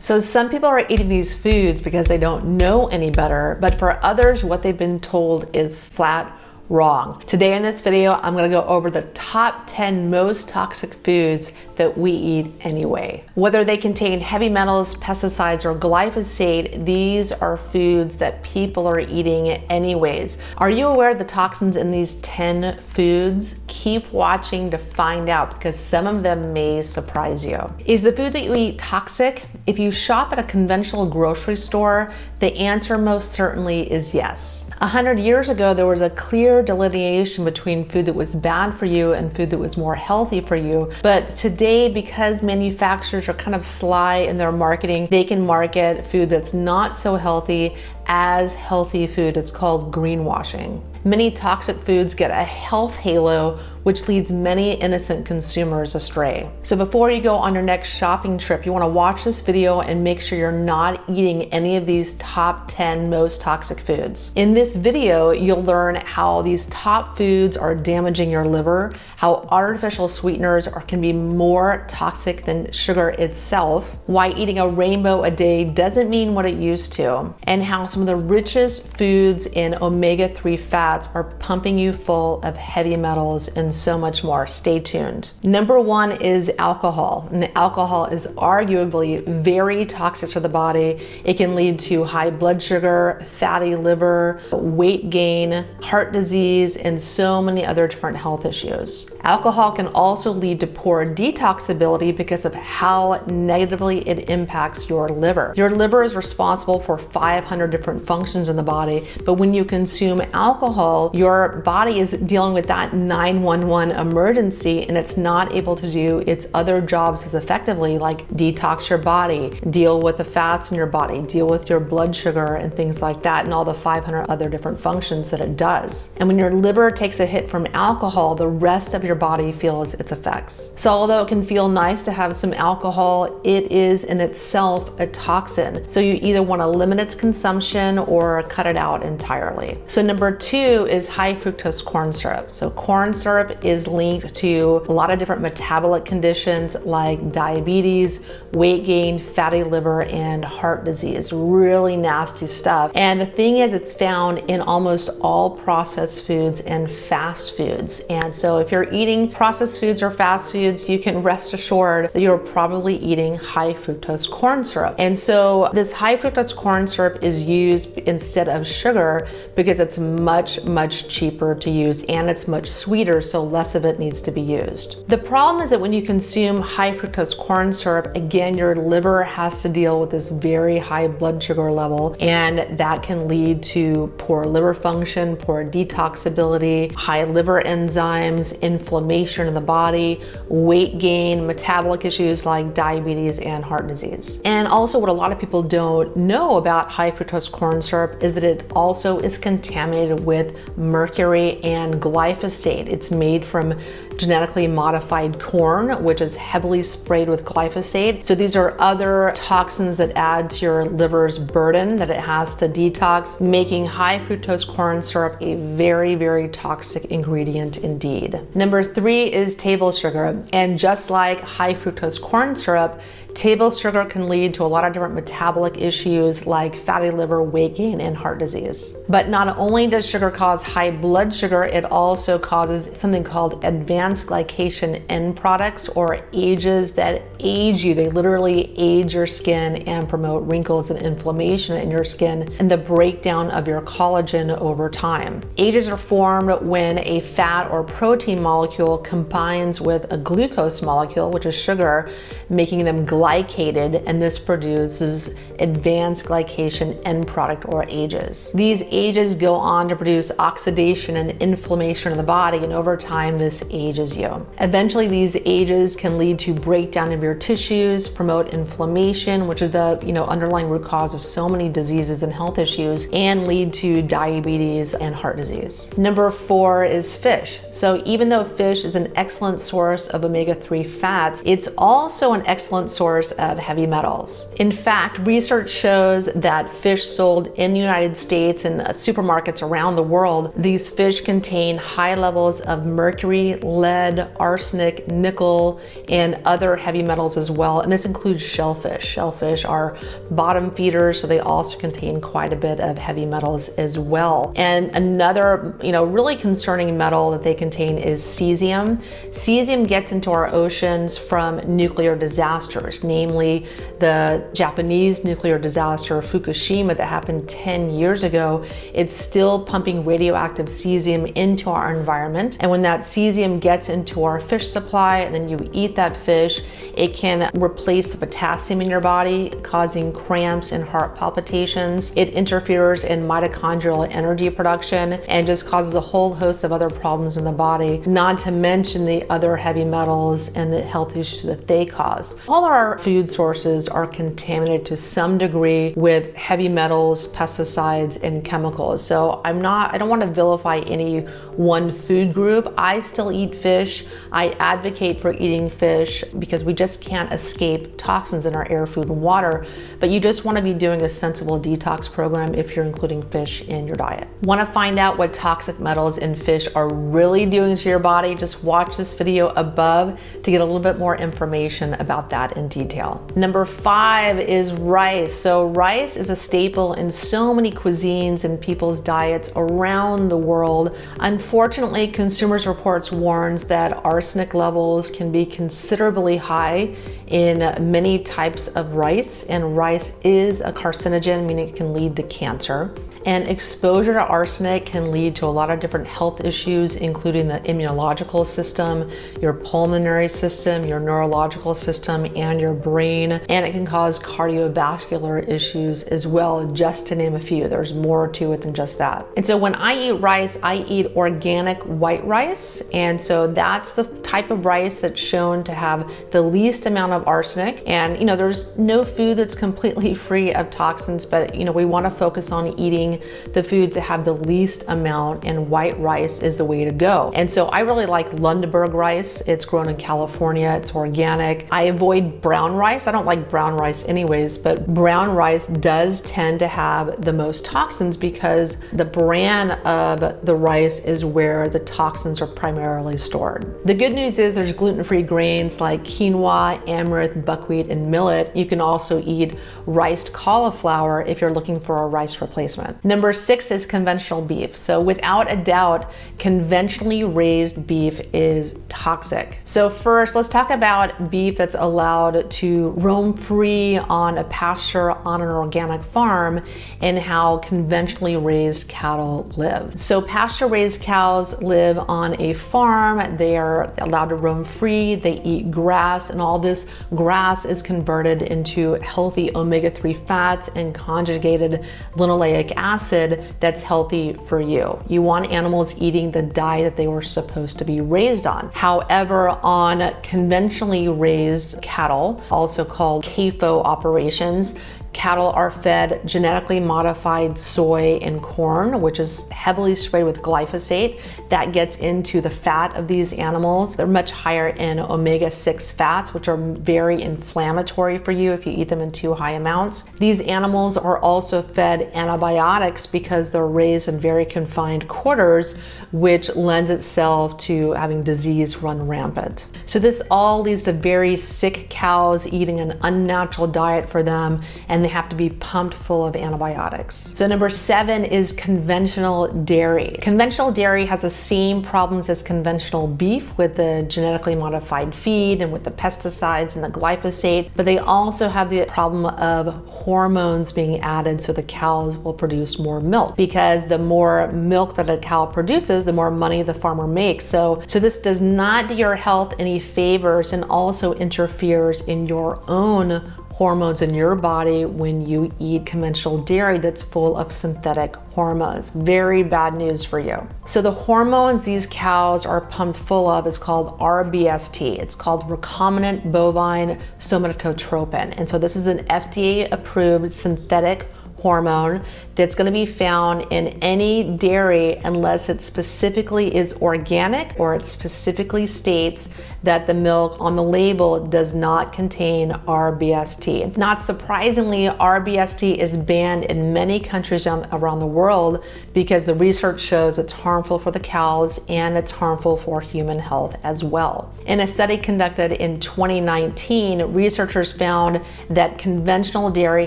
So some people are eating these foods because they don't know any better, but for others, what they've been told is flat wrong. Today in this video, I'm gonna go over the top 10 most toxic foods that we eat anyway. Whether they contain heavy metals, pesticides, or glyphosate, these are foods that people are eating anyways. Are you aware of the toxins in these 10 foods? Keep watching to find out because some of them may surprise you. Is the food that you eat toxic? If you shop at a conventional grocery store, the answer most certainly is yes. 100 years ago, there was a clear delineation between food that was bad for you and food that was more healthy for you. But today, because manufacturers are kind of sly in their marketing, they can market food that's not so healthy as healthy food. It's called greenwashing. Many toxic foods get a health halo, which leads many innocent consumers astray. So before you go on your next shopping trip, you want to watch this video and make sure you're not eating any of these top 10 most toxic foods. In this video, you'll learn how these top foods are damaging your liver, how artificial sweeteners can be more toxic than sugar itself, why eating a rainbow a day doesn't mean what it used to, and how some of the richest foods in omega-3 fats are pumping you full of heavy metals and so much more. Stay tuned. Number one is alcohol. And alcohol is arguably very toxic to the body. It can lead to high blood sugar, fatty liver, weight gain, heart disease, and so many other different health issues. Alcohol can also lead to poor detoxability because of how negatively it impacts your liver. Your liver is responsible for 500 different functions in the body, but when you consume alcohol, your body is dealing with that 911 emergency and it's not able to do its other jobs as effectively, like detox your body, deal with the fats in your body, deal with your blood sugar and things like that, and all the 500 other different functions that it does. And when your liver takes a hit from alcohol, the rest of your body feels its effects. So although it can feel nice to have some alcohol, it is in itself a toxin. So you either want to limit its consumption or cut it out entirely. So number two is high fructose corn syrup. So corn syrup is linked to a lot of different metabolic conditions like diabetes, weight gain, fatty liver, and heart disease. Really nasty stuff. And the thing is, it's found in almost all processed foods and fast foods. And so if you're eating processed foods or fast foods, you can rest assured that you're probably eating high fructose corn syrup. And so this high fructose corn syrup is used instead of sugar because it's much, much cheaper to use and it's much sweeter, so less of it needs to be used. The problem is that when you consume high fructose corn syrup, again, your liver has to deal with this very high blood sugar level, and that can lead to poor liver function, poor detoxability, high liver enzymes, inflammation in the body, weight gain, metabolic issues like diabetes and heart disease. And also what a lot of people don't know about high fructose corn syrup is that it also is contaminated with mercury and glyphosate. It's made from genetically modified corn, which is heavily sprayed with glyphosate. So these are other toxins that add to your liver's burden that it has to detox, making high fructose corn syrup a very, very toxic ingredient indeed. Number three is table sugar. And just like high fructose corn syrup, table sugar can lead to a lot of different metabolic issues like fatty liver, weight gain, and heart disease. But not only does sugar cause high blood sugar, it also causes something called advanced glycation end products, or AGEs, that age you. They literally age your skin and promote wrinkles and inflammation in your skin and the breakdown of your collagen over time. AGEs are formed when a fat or protein molecule combines with a glucose molecule, which is sugar, making them glycated, and this produces advanced glycation end product, or AGEs. These AGEs go on to produce oxidation and inflammation in the body, and over time this ages you. Eventually these AGEs can lead to breakdown of your tissues, promote inflammation, which is the underlying root cause of so many diseases and health issues, and lead to diabetes and heart disease. Number four is fish. So even though fish is an excellent source of omega-3 fats, it's also an excellent source source of heavy metals. In fact, research shows that fish sold in the United States and supermarkets around the world, these fish contain high levels of mercury, lead, arsenic, nickel, and other heavy metals as well. And this includes shellfish. Shellfish are bottom feeders, so they also contain quite a bit of heavy metals as well. And another, really concerning metal that they contain is cesium. Cesium gets into our oceans from nuclear disasters, namely the Japanese nuclear disaster Fukushima that happened 10 years ago. It's still pumping radioactive cesium into our environment. And when that cesium gets into our fish supply and then you eat that fish, it can replace the potassium in your body, causing cramps and heart palpitations. It interferes in mitochondrial energy production and just causes a whole host of other problems in the body, not to mention the other heavy metals and the health issues that they cause. All our food sources are contaminated to some degree with heavy metals, pesticides, and chemicals. So I don't want to vilify any one food group. I still eat fish. I advocate for eating fish because we just can't escape toxins in our air, food, and water. But you just want to be doing a sensible detox program if you're including fish in your diet. Want to find out what toxic metals in fish are really doing to your body? Just watch this video above to get a little bit more information about that in detail. Number 5 is rice. So rice is a staple in so many cuisines and people's diets around the world. Unfortunately, Consumers Reports warns that arsenic levels can be considerably high in many types of rice, and rice is a carcinogen, meaning it can lead to cancer. And exposure to arsenic can lead to a lot of different health issues, including the immunological system, your pulmonary system, your neurological system, and your brain. And it can cause cardiovascular issues as well, just to name a few. There's more to it than just that. And so when I eat rice, I eat organic white rice. And so that's the type of rice that's shown to have the least amount of arsenic. And there's no food that's completely free of toxins, but we want to focus on eating the foods that have the least amount, and white rice is the way to go. And so I really like Lundeberg rice. It's grown in California, it's organic. I avoid brown rice. I don't like brown rice anyways, but brown rice does tend to have the most toxins because the bran of the rice is where the toxins are primarily stored. The good news is there's gluten-free grains like quinoa, amaranth, buckwheat, and millet. You can also eat riced cauliflower if you're looking for a rice replacement. Number 6 is conventional beef. So without a doubt, conventionally raised beef is toxic. So first, let's talk about beef that's allowed to roam free on a pasture on an organic farm and how conventionally raised cattle live. So pasture-raised cows live on a farm. They are allowed to roam free. They eat grass, and all this grass is converted into healthy omega-3 fats and conjugated linoleic acid that's healthy for you. You want animals eating the diet that they were supposed to be raised on. However, on conventionally raised cattle, also called CAFO operations, cattle are fed genetically modified soy and corn, which is heavily sprayed with glyphosate. That gets into the fat of these animals. They're much higher in omega-6 fats, which are very inflammatory for you if you eat them in too high amounts. These animals are also fed antibiotics because they're raised in very confined quarters, which lends itself to having disease run rampant. So this all leads to very sick cows eating an unnatural diet for them, and they have to be pumped full of antibiotics. So number 7 is conventional dairy. Conventional dairy has the same problems as conventional beef with the genetically modified feed and with the pesticides and the glyphosate, but they also have the problem of hormones being added so the cows will produce more milk, because the more milk that a cow produces, the more money the farmer makes. So this does not do your health any favors and also interferes in your own hormones in your body when you eat conventional dairy that's full of synthetic hormones. Very bad news for you. So the hormones these cows are pumped full of is called RBST. It's called recombinant bovine somatotropin. And so this is an FDA approved synthetic hormone that's going to be found in any dairy unless it specifically is organic or it specifically states that the milk on the label does not contain RBST. Not surprisingly, RBST is banned in many countries around the world because the research shows it's harmful for the cows and it's harmful for human health as well. In a study conducted in 2019, researchers found that conventional dairy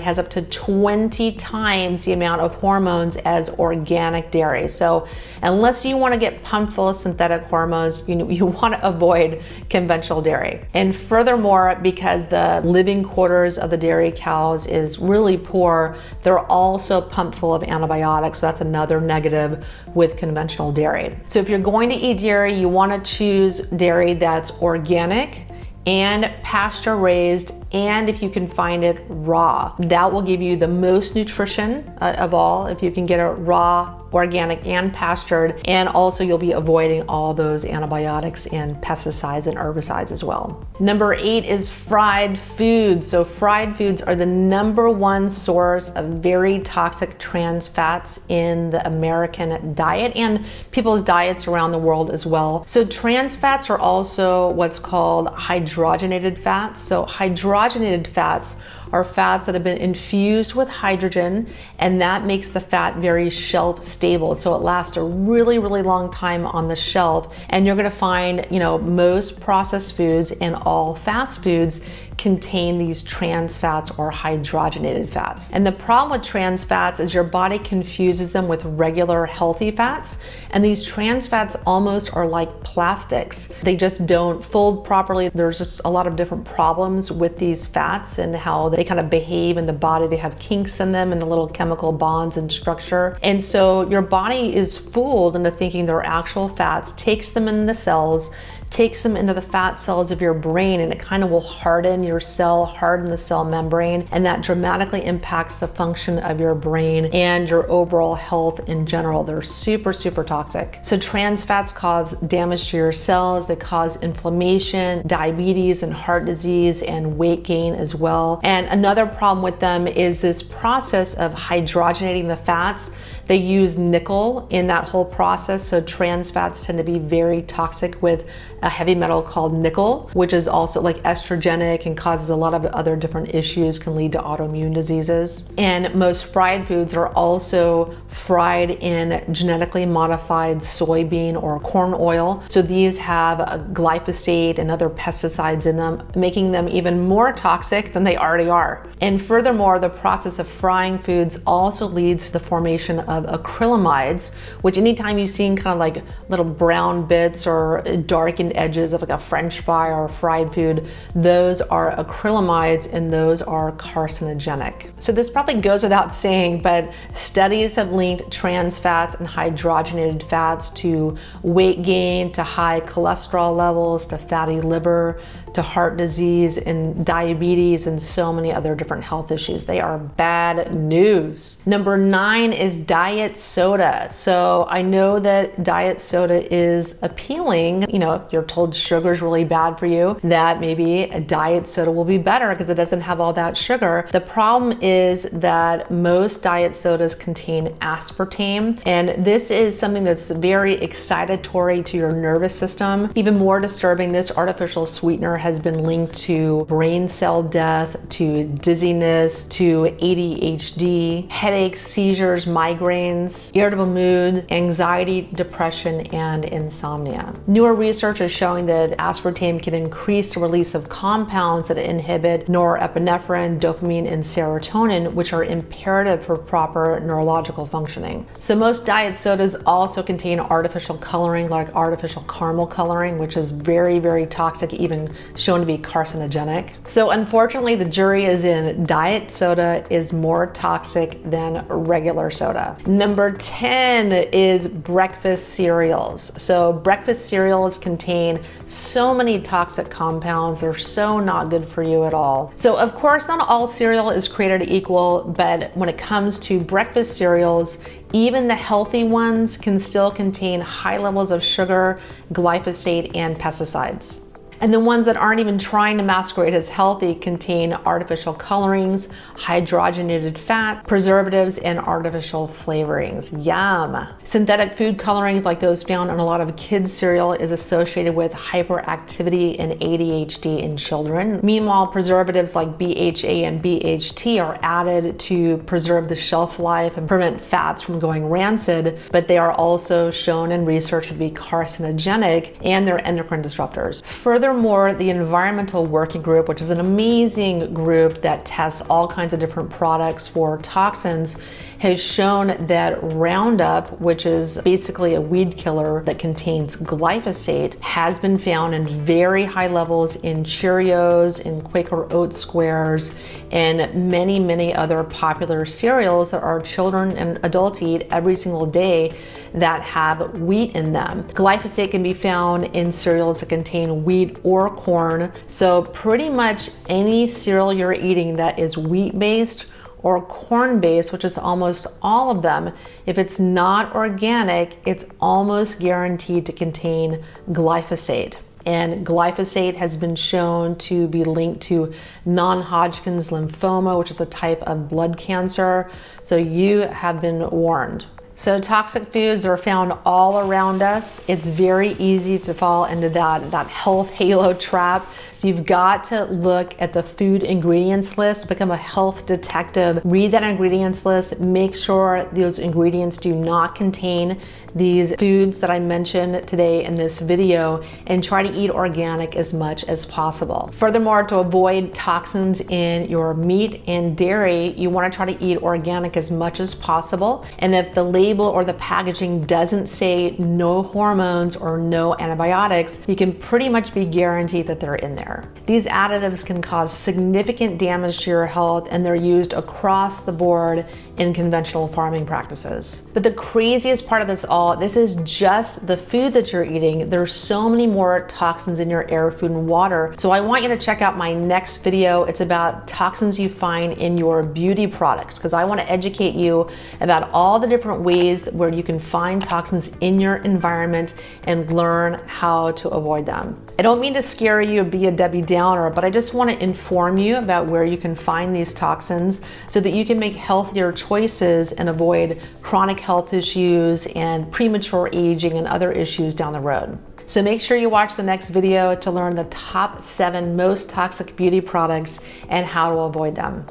has up to 20 times the amount of hormones as organic dairy. So unless you want to get pumped full of synthetic hormones, you want to avoid conventional dairy. And furthermore, because the living quarters of the dairy cows is really poor, they're also pumped full of antibiotics. So that's another negative with conventional dairy. So if you're going to eat dairy, you want to choose dairy that's organic and pasture raised, and if you can find it raw. That will give you the most nutrition of all if you can get it raw, organic, and pastured, and also you'll be avoiding all those antibiotics and pesticides and herbicides as well. Number 8 is fried foods. So fried foods are the #1 source of very toxic trans fats in the American diet and people's diets around the world as well. So trans fats are also what's called hydrogenated fats. So hydrogenated fats are fats that have been infused with hydrogen, and that makes the fat very shelf stable. So it lasts a really, really long time on the shelf. And you're gonna find, most processed foods and all fast foods contain these trans fats or hydrogenated fats. And the problem with trans fats is your body confuses them with regular healthy fats. And these trans fats almost are like plastics. They just don't fold properly. There's just a lot of different problems with these fats and how they kind of behave in the body. They have kinks in them and the little chemical bonds and structure. And so your body is fooled into thinking they're actual fats, takes them in the cells, takes them into the fat cells of your brain, and it kind of will harden your cell, harden the cell membrane, and that dramatically impacts the function of your brain and your overall health in general. They're super, super toxic. So trans fats cause damage to your cells. They cause inflammation, diabetes, and heart disease, and weight gain as well. And another problem with them is this process of hydrogenating the fats. They use nickel in that whole process. So trans fats tend to be very toxic with a heavy metal called nickel, which is also like estrogenic and causes a lot of other different issues, can lead to autoimmune diseases. And most fried foods are also fried in genetically modified soybean or corn oil. So these have glyphosate and other pesticides in them, making them even more toxic than they already are. And furthermore, the process of frying foods also leads to the formation of acrylamides, which anytime you've seen kind of like little brown bits or darkened edges of like a French fry or a fried food, those are acrylamides and those are carcinogenic. So this probably goes without saying, but studies have linked trans fats and hydrogenated fats to weight gain, to high cholesterol levels, to fatty liver, to heart disease and diabetes, and so many other different health issues. They are bad news. Number 9 is diet soda. So I know that diet soda is appealing. If you're told sugar is really bad for you, that maybe a diet soda will be better because it doesn't have all that sugar. The problem is that most diet sodas contain aspartame, and this is something that's very excitatory to your nervous system. Even more disturbing, this artificial sweetener has been linked to brain cell death, to dizziness, to ADHD, headaches, seizures, migraines, irritable mood, anxiety, depression, and insomnia. Newer research is showing that aspartame can increase the release of compounds that inhibit norepinephrine, dopamine, and serotonin, which are imperative for proper neurological functioning. So most diet sodas also contain artificial coloring, like artificial caramel coloring, which is very, very toxic, even shown to be carcinogenic. So unfortunately, the jury is in. Diet soda is more toxic than regular soda. Number 10 is breakfast cereals. So breakfast cereals contain so many toxic compounds. They're so not good for you at all. So of course, not all cereal is created equal, but when it comes to breakfast cereals, even the healthy ones can still contain high levels of sugar, glyphosate, and pesticides. And the ones that aren't even trying to masquerade as healthy contain artificial colorings, hydrogenated fat, preservatives, and artificial flavorings. Yum! Synthetic food colorings like those found in a lot of kids' cereal is associated with hyperactivity and ADHD in children. Meanwhile, preservatives like BHA and BHT are added to preserve the shelf life and prevent fats from going rancid, but they are also shown in research to be carcinogenic and they're endocrine disruptors. Furthermore, the Environmental Working Group, which is an amazing group that tests all kinds of different products for toxins, has shown that Roundup, which is basically a weed killer that contains glyphosate, has been found in very high levels in Cheerios, in Quaker Oat Squares, and many, many other popular cereals that our children and adults eat every single day that have wheat in them. Glyphosate can be found in cereals that contain wheat or corn. So pretty much any cereal you're eating that is wheat-based or corn-based, which is almost all of them, if it's not organic, it's almost guaranteed to contain glyphosate. And glyphosate has been shown to be linked to non-Hodgkin's lymphoma, which is a type of blood cancer. So you have been warned. So toxic foods are found all around us. It's very easy to fall into that health halo trap. So you've got to look at the food ingredients list, become a health detective, read that ingredients list, make sure those ingredients do not contain these foods that I mentioned today in this video, and try to eat organic as much as possible. Furthermore, to avoid toxins in your meat and dairy, you want to try to eat organic as much as possible. And if the label or the packaging doesn't say no hormones or no antibiotics, you can pretty much be guaranteed that they're in there. These additives can cause significant damage to your health, and they're used across the board in conventional farming practices. But the craziest part of this all, this is just the food that you're eating. There's so many more toxins in your air, food, and water. So I want you to check out my next video. It's about toxins you find in your beauty products, because I want to educate you about all the different ways where you can find toxins in your environment and learn how to avoid them. I don't mean to scare you or be a Debbie Downer, but I just want to inform you about where you can find these toxins so that you can make healthier choices and avoid chronic health issues and premature aging and other issues down the road. So make sure you watch the next video to learn the top 7 most toxic beauty products and how to avoid them.